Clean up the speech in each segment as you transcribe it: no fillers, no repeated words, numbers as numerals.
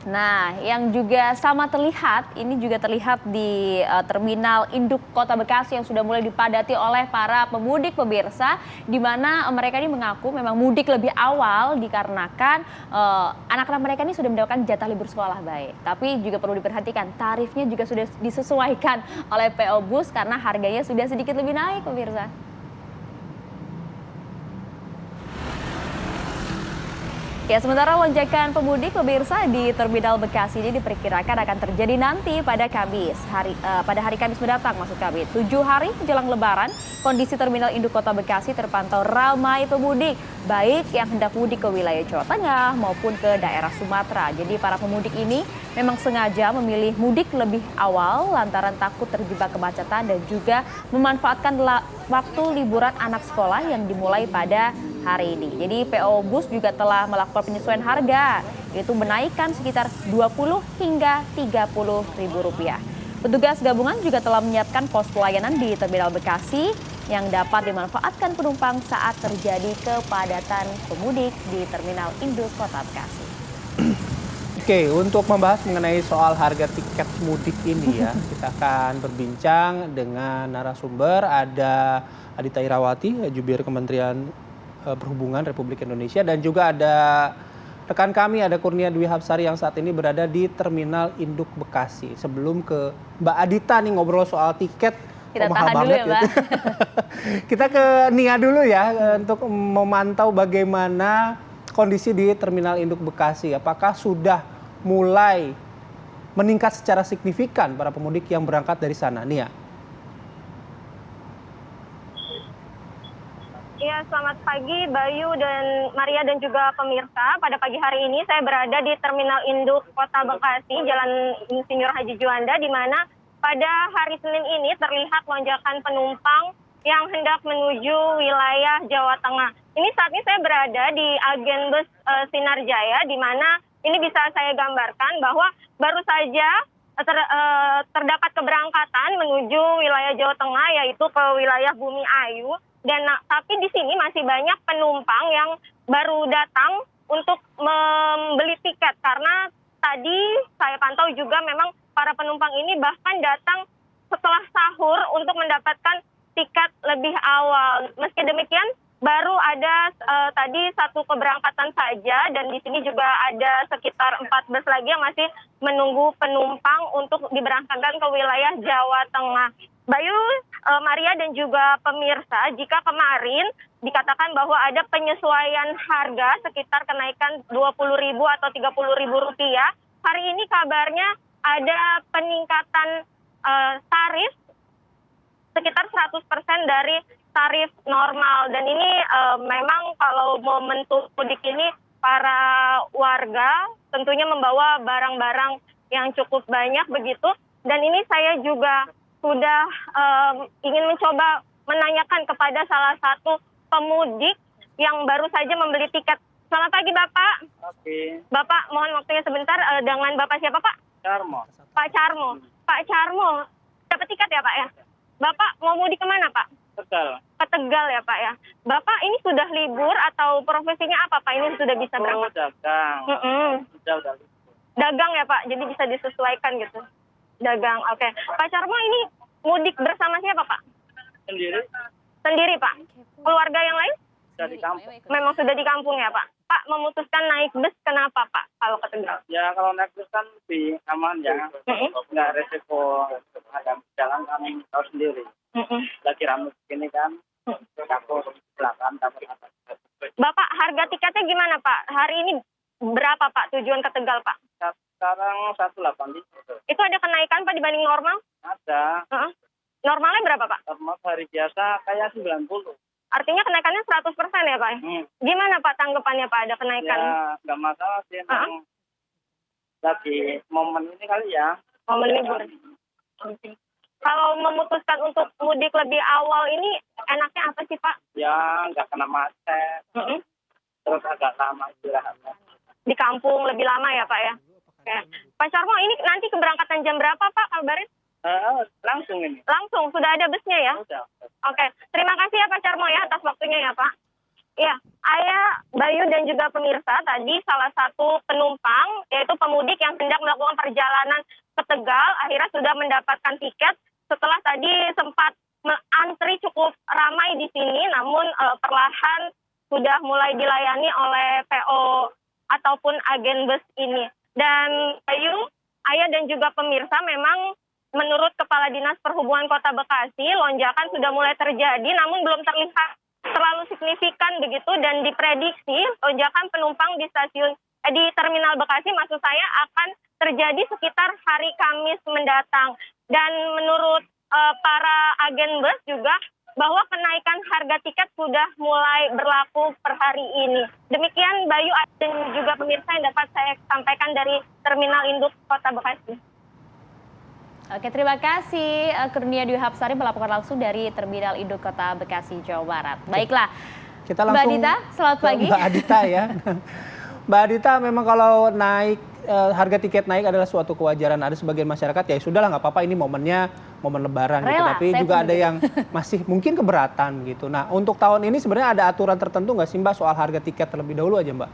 Nah, yang juga sama terlihat, ini juga terlihat di Terminal Induk Kota Bekasi yang sudah mulai dipadati oleh para pemudik pemirsa, di mana mereka ini mengaku memang mudik lebih awal dikarenakan anak-anak mereka ini sudah mendapatkan jatah libur sekolah baik. Tapi juga perlu diperhatikan, tarifnya juga sudah disesuaikan oleh PO Bus karena harganya sudah sedikit lebih naik pemirsa. Ya, sementara lonjakan pemudik pemirsa di Terminal Bekasi ini diperkirakan akan terjadi nanti pada pada hari Kamis mendatang maksud kami. 7 hari jelang Lebaran, kondisi Terminal Induk Kota Bekasi terpantau ramai pemudik, baik yang hendak mudik ke wilayah Jawa Tengah maupun ke daerah Sumatera. Jadi para pemudik ini memang sengaja memilih mudik lebih awal lantaran takut terjebak kemacetan dan juga memanfaatkan waktu liburan anak sekolah yang dimulai pada hari ini. Jadi PO Bus juga telah melakukan penyesuaian harga, yaitu menaikkan sekitar 20 hingga 30 ribu rupiah. Petugas gabungan juga telah menyiapkan pos pelayanan di Terminal Bekasi yang dapat dimanfaatkan penumpang saat terjadi kepadatan pemudik di Terminal Induk Kota Bekasi. Oke, untuk membahas mengenai soal harga tiket mudik ini ya, kita akan berbincang dengan narasumber, ada Adita Irawati, jubir Kementerian Perhubungan Republik Indonesia, dan juga ada rekan kami, ada Kurnia Dwi Hapsari yang saat ini berada di Terminal Induk Bekasi. Sebelum ke Mbak Adita nih ngobrol soal tiket, Kita mahal tahan dulu banget ya, Mbak. gitu. Kita ke Nia dulu ya untuk memantau bagaimana kondisi di Terminal Induk Bekasi. Apakah sudah mulai meningkat secara signifikan para pemudik yang berangkat dari sana, Nia? Iya, selamat pagi Bayu dan Maria dan juga pemirsa. Pada pagi hari ini saya berada di Terminal Induk Kota Bekasi, Jalan Insinyur Haji Juanda, di mana pada hari Senin ini terlihat lonjakan penumpang yang hendak menuju wilayah Jawa Tengah. Ini saat ini saya berada di agen bus Sinar Jaya, di mana ini bisa saya gambarkan bahwa baru saja terdapat keberangkatan menuju wilayah Jawa Tengah, yaitu ke wilayah Bumi Ayu. Tapi di sini masih banyak penumpang yang baru datang untuk membeli tiket, karena tadi saya pantau juga memang para penumpang ini bahkan datang setelah sahur untuk mendapatkan tiket lebih awal. Meski demikian, baru ada tadi satu keberangkatan saja, dan di sini juga ada sekitar 4 bus lagi yang masih menunggu penumpang untuk diberangkatkan ke wilayah Jawa Tengah. Bayu, Maria dan juga pemirsa, jika kemarin dikatakan bahwa ada penyesuaian harga sekitar kenaikan 20.000 atau 30.000 rupiah, hari ini kabarnya ada peningkatan tarif sekitar 100% dari tarif normal. Dan ini memang kalau momentum mudik ini para warga tentunya membawa barang-barang yang cukup banyak begitu. Dan ini saya juga sudah ingin mencoba menanyakan kepada salah satu pemudik yang baru saja membeli tiket. Selamat pagi Bapak. Oke. Bapak, mohon waktunya sebentar. Dengan Bapak siapa Pak? Carmo. Pak Carmo. Pak Carmo, dapat tiket ya Pak ya? Bapak mau mudik kemana Pak? Tegal. Ke Tegal ya Pak ya? Bapak ini sudah libur atau profesinya apa Pak? Ini sudah bisa berangkat? Dagang. Udah. Dagang ya Pak, jadi bisa disesuaikan gitu. Dagang, oke. Pak Carmo ini mudik bersama siapa Pak? Sendiri. Sendiri Pak? Keluarga yang lain? Sudah di kampung. Memang sudah di kampung ya Pak? Pak memutuskan naik bus kenapa Pak kalau ke Tegal? Ya kalau naik bus kan lebih aman ya. Nggak resiko ada jalan, kami tahu sendiri. Lagi ramai begini kan. Takut belakang, takut apa. Bapak, harga tiketnya gimana Pak? Hari ini berapa Pak tujuan ke Tegal Pak? Sekarang 185. Itu ada kenaikan Pak dibanding normal? Ada. Normalnya berapa Pak? Normal hari biasa kayak 90. Artinya kenaikannya 100% ya Pak? Gimana Pak tanggapannya Pak ada kenaikan? Ya nggak masalah sih. Lagi momen ini kali ya. Momen libur. Kalau memutuskan untuk mudik lebih awal ini enaknya apa sih Pak? Ya nggak kena macet. Terus agak lama istirahatnya. Di kampung lebih lama ya Pak ya? Oke. Pak Carmo, ini nanti keberangkatan jam berapa Pak kabarin? Langsung ini. Langsung, sudah ada busnya ya? Udah. Oke, terima kasih ya Pak Carmo ya atas waktunya ya Pak. Ya, Ayah, Bayu dan juga pemirsa, tadi salah satu penumpang, yaitu pemudik yang hendak melakukan perjalanan ke Tegal, akhirnya sudah mendapatkan tiket setelah tadi sempat antri cukup ramai di sini, namun perlahan sudah mulai dilayani oleh PO ataupun agen bus ini. Dan Bayu, Ayah dan juga pemirsa, memang menurut Kepala Dinas Perhubungan Kota Bekasi, lonjakan sudah mulai terjadi, namun belum terlihat terlalu signifikan begitu, dan diprediksi lonjakan penumpang di Terminal Bekasi maksud saya akan terjadi sekitar hari Kamis mendatang. Dan menurut para agen bus juga bahwa kenaikan harga tiket sudah mulai berlaku per hari ini. Demikian Bayu dan juga pemirsa yang dapat saya sampaikan dari Terminal Induk Kota Bekasi. Oke, terima kasih Kurnia Dwi Hapsari melaporkan langsung dari Terminal Induk Kota Bekasi, Jawa Barat. Baiklah, Kita Mbak langsung Adita, selamat ke pagi. Mbak Adita ya. Mbak Adita, memang kalau naik harga tiket naik adalah suatu kewajaran. Ada sebagian masyarakat ya sudahlah nggak apa-apa, ini momennya momen Lebaran gitu. Rela, Tapi saya juga pun ada gitu. yang masih mungkin keberatan gitu. Nah, untuk tahun ini sebenarnya ada aturan tertentu nggak sih Mbak soal harga tiket terlebih dahulu aja Mbak?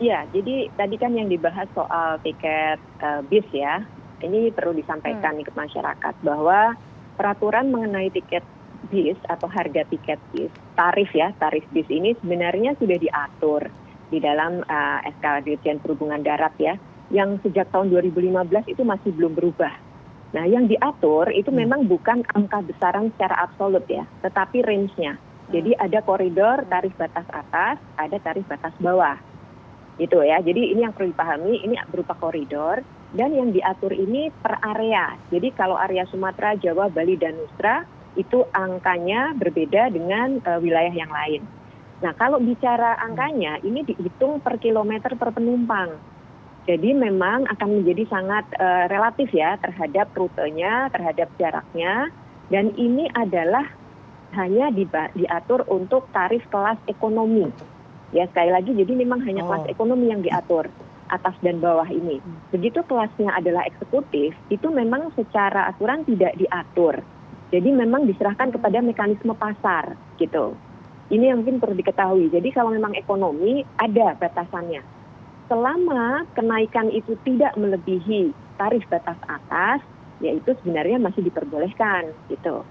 Ya, jadi tadi kan yang dibahas soal tiket bis ya. Ini perlu disampaikan nih ke masyarakat bahwa peraturan mengenai tiket bis atau harga tiket bis, tarif bis ini sebenarnya sudah diatur di dalam SK Dirjen Perhubungan Darat ya, yang sejak tahun 2015 itu masih belum berubah. Nah, yang diatur itu memang bukan angka besaran secara absolut ya, tetapi range-nya. Jadi ada koridor tarif batas atas, ada tarif batas bawah. Gitu ya. Jadi ini yang perlu dipahami, ini berupa koridor. Dan yang diatur ini per area. Jadi kalau area Sumatera, Jawa, Bali, dan Nusra itu angkanya berbeda dengan wilayah yang lain. Nah, kalau bicara angkanya ini dihitung per kilometer per penumpang. Jadi memang akan menjadi sangat relatif ya terhadap rutenya, terhadap jaraknya. Dan ini adalah hanya diatur untuk tarif kelas ekonomi. Ya, sekali lagi jadi memang hanya kelas ekonomi yang diatur. Atas dan bawah ini. Begitu kelasnya adalah eksekutif, itu memang secara aturan tidak diatur. Jadi memang diserahkan kepada mekanisme pasar gitu. Ini yang mungkin perlu diketahui. Jadi kalau memang ekonomi ada batasannya. Selama kenaikan itu tidak melebihi tarif batas atas, yaitu sebenarnya masih diperbolehkan gitu.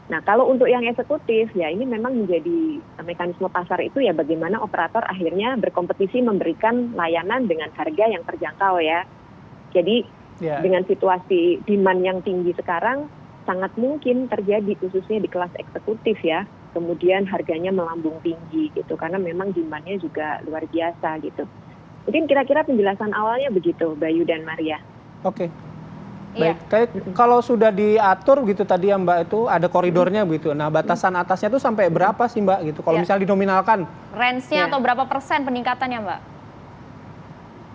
Nah, kalau untuk yang eksekutif, ya ini memang menjadi mekanisme pasar itu ya bagaimana operator akhirnya berkompetisi memberikan layanan dengan harga yang terjangkau ya. Jadi dengan situasi demand yang tinggi sekarang, sangat mungkin terjadi khususnya di kelas eksekutif ya. Kemudian harganya melambung tinggi gitu, karena memang demand-nya juga luar biasa gitu. Mungkin kira-kira penjelasan awalnya begitu, Bayu dan Maria. Oke. Baik, kalau sudah diatur gitu tadi ya Mbak, itu ada koridornya begitu. Nah, batasan atasnya tuh sampai berapa sih Mbak gitu? Kalau misalnya dinominalkan. Range-nya atau berapa persen peningkatannya Mbak?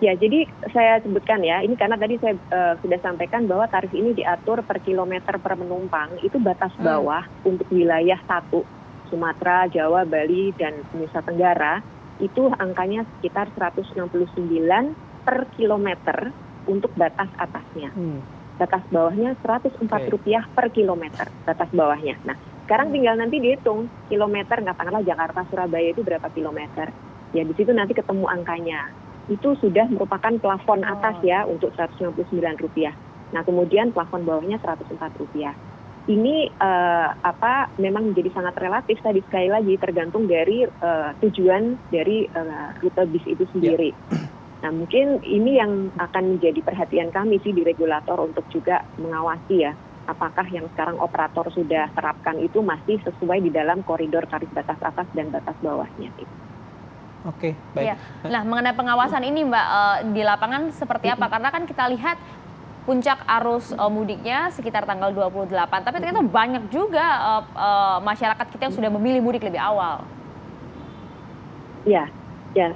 Ya, jadi saya sebutkan ya, ini karena tadi saya sudah sampaikan bahwa tarif ini diatur per kilometer per penumpang, itu batas bawah untuk wilayah 1, Sumatera, Jawa, Bali, dan Nusa Tenggara, itu angkanya sekitar 169 per kilometer untuk batas atasnya. Batas bawahnya Rp104 per kilometer, batas bawahnya. Nah, sekarang tinggal nanti dihitung kilometer, katakanlah Jakarta Surabaya itu berapa kilometer. Ya, di situ nanti ketemu angkanya. Itu sudah merupakan plafon atas ya untuk Rp199. Nah, kemudian plafon bawahnya Rp104. Ini memang menjadi sangat relatif tadi, sekali lagi tergantung dari tujuan dari rute bis itu sendiri. Nah, mungkin ini yang akan menjadi perhatian kami sih di regulator untuk juga mengawasi ya, apakah yang sekarang operator sudah terapkan itu masih sesuai di dalam koridor tarif batas atas dan batas bawahnya. Oke, baik. Ya. Nah, mengenai pengawasan ini Mbak, di lapangan seperti apa? Karena kan kita lihat puncak arus mudiknya sekitar tanggal 28, tapi ternyata banyak juga masyarakat kita yang sudah memilih mudik lebih awal. Ya,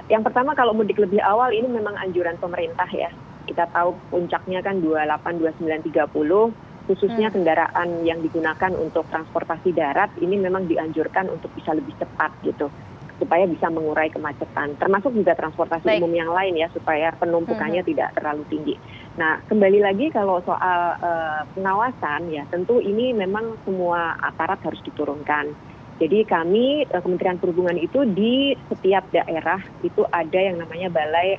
yang pertama kalau mudik lebih awal ini memang anjuran pemerintah ya. Kita tahu puncaknya kan 28, 29, 30, khususnya kendaraan yang digunakan untuk transportasi darat ini memang dianjurkan untuk bisa lebih cepat gitu, supaya bisa mengurai kemacetan. Termasuk juga transportasi umum yang lain ya, supaya penumpukannya tidak terlalu tinggi. Nah, kembali lagi kalau soal pengawasan ya, tentu ini memang semua aparat harus diturunkan. Jadi kami Kementerian Perhubungan itu di setiap daerah itu ada yang namanya Balai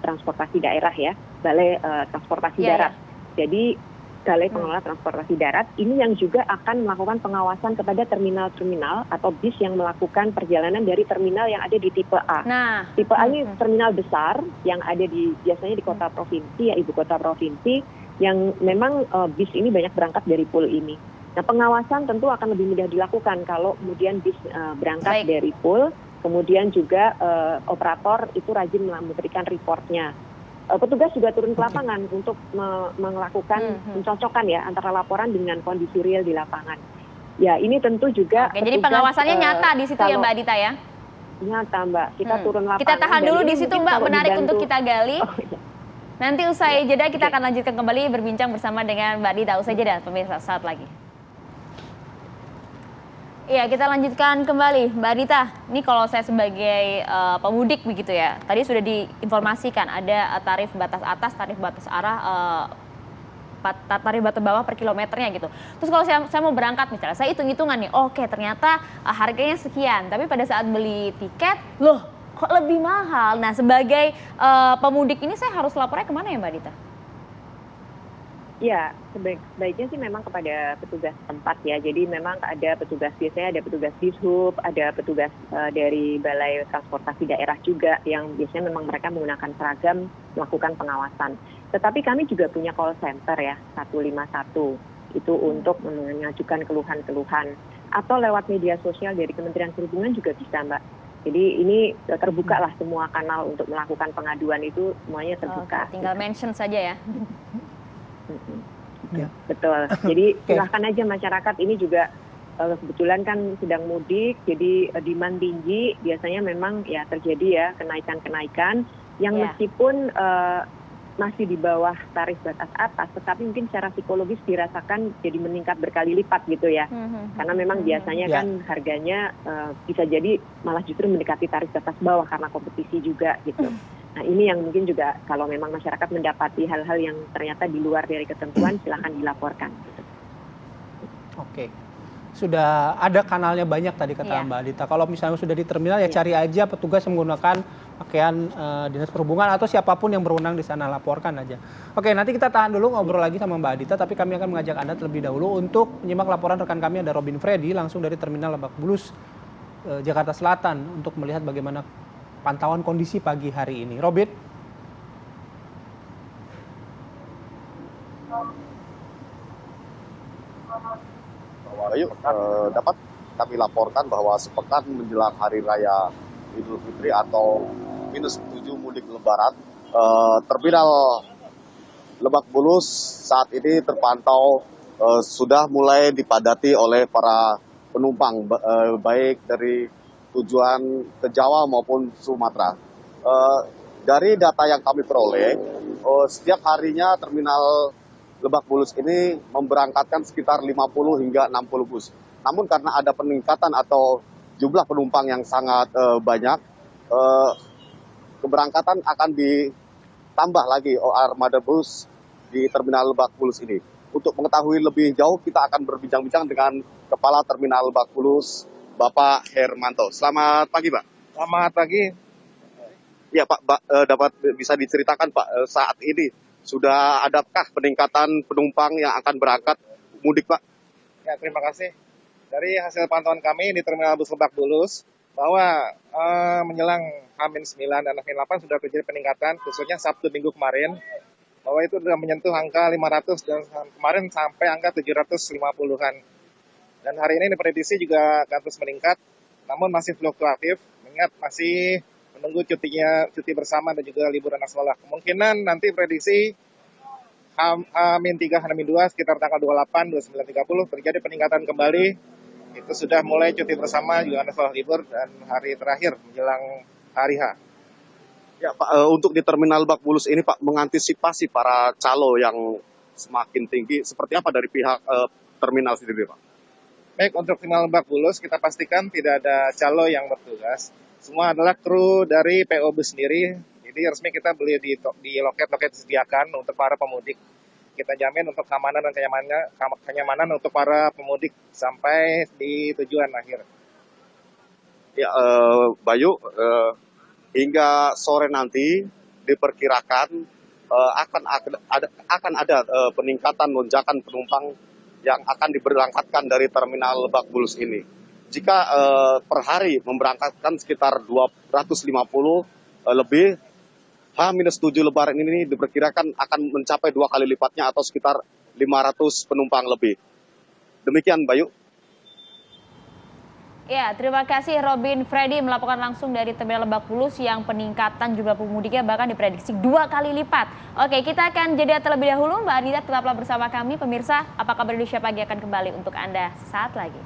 Transportasi Daerah ya, Balai Transportasi Darat. Jadi Balai Pengelola Transportasi Darat ini yang juga akan melakukan pengawasan kepada terminal-terminal atau bis yang melakukan perjalanan dari terminal yang ada di tipe A. Nah, tipe A ini terminal besar yang ada biasanya di kota provinsi, ya ibu kota provinsi, yang memang bis ini banyak berangkat dari pool ini. Nah, pengawasan tentu akan lebih mudah dilakukan kalau kemudian bis berangkat dari pool, kemudian juga operator itu rajin memberikan reportnya. Petugas juga turun ke lapangan untuk melakukan pencocokan ya antara laporan dengan kondisi real di lapangan. Ya, ini tentu juga. Oke, jadi pengawasannya nyata di situ ya Mbak Adita ya? Nyata Mbak, kita turun lapangan. Kita tahan dulu di situ Mbak, menarik untuk kita gali. Oh, iya. Nanti usai jeda kita akan lanjutkan kembali berbincang bersama dengan Mbak Adita. Usai jeda pemirsa, saat lagi. Iya, kita lanjutkan kembali. Mbak Adita, ini kalau saya sebagai pemudik begitu ya, tadi sudah diinformasikan ada tarif batas atas, tarif batas arah, tarif batas bawah per kilometernya gitu. Terus kalau saya mau berangkat misalnya, saya hitung-hitungan nih, oke ternyata harganya sekian, tapi pada saat beli tiket, loh kok lebih mahal. Nah sebagai pemudik ini saya harus lapornya kemana ya Mbak Adita? Ya, sebaiknya sih memang kepada petugas tempat ya. Jadi memang ada petugas, biasanya ada petugas Dishub, ada petugas dari Balai Transportasi Daerah juga yang biasanya memang mereka menggunakan seragam melakukan pengawasan. Tetapi kami juga punya call center ya, 151. Itu untuk mengajukan keluhan-keluhan. Atau lewat media sosial dari Kementerian Perhubungan juga bisa, Mbak. Jadi ini terbuka lah semua kanal untuk melakukan pengaduan itu semuanya terbuka. Tinggal mention saja ya. Ya. Betul. Jadi silahkan aja masyarakat ini juga kebetulan kan sedang mudik, jadi demand tinggi biasanya memang ya terjadi ya kenaikan-kenaikan yang meskipun masih di bawah tarif batas atas, tetapi mungkin secara psikologis dirasakan jadi meningkat berkali lipat gitu ya. Karena memang biasanya kan harganya bisa jadi malah justru mendekati tarif batas bawah karena kompetisi juga gitu. Nah ini yang mungkin juga kalau memang masyarakat mendapati hal-hal yang ternyata di luar dari ketentuan, silakan dilaporkan. Oke, sudah ada kanalnya banyak tadi kata Mbak Adita. Kalau misalnya sudah di terminal ya cari aja petugas yang menggunakan pakaian dinas perhubungan atau siapapun yang berwenang di sana, laporkan aja. Oke, nanti kita tahan dulu ngobrol lagi sama Mbak Adita, tapi kami akan mengajak Anda terlebih dahulu untuk menyimak laporan rekan kami, ada Robin Freddy langsung dari Terminal Lebak Bulus, Jakarta Selatan untuk melihat bagaimana pantauan kondisi pagi hari ini. Robin? Bayu, dapat kami laporkan bahwa sepekan menjelang Hari Raya Idul Fitri atau -7 mudik lebaran, terminal Lebak Bulus saat ini terpantau sudah mulai dipadati oleh para penumpang, baik dari tujuan ke Jawa maupun Sumatera. Dari data yang kami peroleh, setiap harinya terminal Lebak Bulus ini memberangkatkan sekitar 50 hingga 60 bus. Namun karena ada peningkatan atau jumlah penumpang yang sangat banyak, keberangkatan akan ditambah lagi armada bus di terminal Lebak Bulus ini. Untuk mengetahui lebih jauh, kita akan berbincang-bincang dengan Kepala Terminal Lebak Bulus, Bapak Hermanto. Selamat pagi, Pak. Selamat pagi. Ya, Pak, dapat bisa diceritakan, Pak, saat ini sudah adakah peningkatan penumpang yang akan berangkat mudik, Pak? Ya, terima kasih. Dari hasil pantauan kami di Terminal Bus Lebak Bulus, bahwa menjelang H-9 dan H-8 sudah terjadi peningkatan, khususnya Sabtu Minggu kemarin, bahwa itu sudah menyentuh angka 500 dan kemarin sampai angka 750-an. Dan hari ini diprediksi juga akan terus meningkat, namun masih fluktuatif, mengingat masih menunggu cuti bersama dan juga libur anak sekolah. Kemungkinan nanti prediksi H-3, H-2 sekitar tanggal 28, 29, 30 terjadi peningkatan kembali. Itu sudah mulai cuti bersama juga anak sekolah libur dan hari terakhir menjelang hari H. Ya, Pak, untuk di Terminal Lebak Bulus ini, Pak, mengantisipasi para calo yang semakin tinggi, seperti apa dari pihak terminal sendiri, Pak? Baik, untuk Terminal Lebak Bulus kita pastikan tidak ada calo yang bertugas. Semua adalah kru dari PO Bus sendiri. Jadi resmi kita beli di loket-loket disediakan untuk para pemudik. Kita jamin untuk keamanan dan kenyamanan untuk para pemudik sampai di tujuan akhir. Ya, Bayu, hingga sore nanti diperkirakan akan ada peningkatan lonjakan penumpang yang akan diberangkatkan dari terminal Lebak Bulus ini. Jika per hari memberangkatkan sekitar 250 lebih, H-7 Lebaran ini diperkirakan akan mencapai 2 kali lipatnya atau sekitar 500 penumpang lebih. Demikian, Bayu. Ya, terima kasih Robin Freddy melaporkan langsung dari Terminal Lebak Bulus yang peningkatan jumlah pemudiknya bahkan diprediksi 2 kali lipat. Oke, kita akan jeda terlebih dahulu. Mbak Anita tetaplah bersama kami. Pemirsa, apa kabar Indonesia Pagi akan kembali untuk Anda sesaat lagi.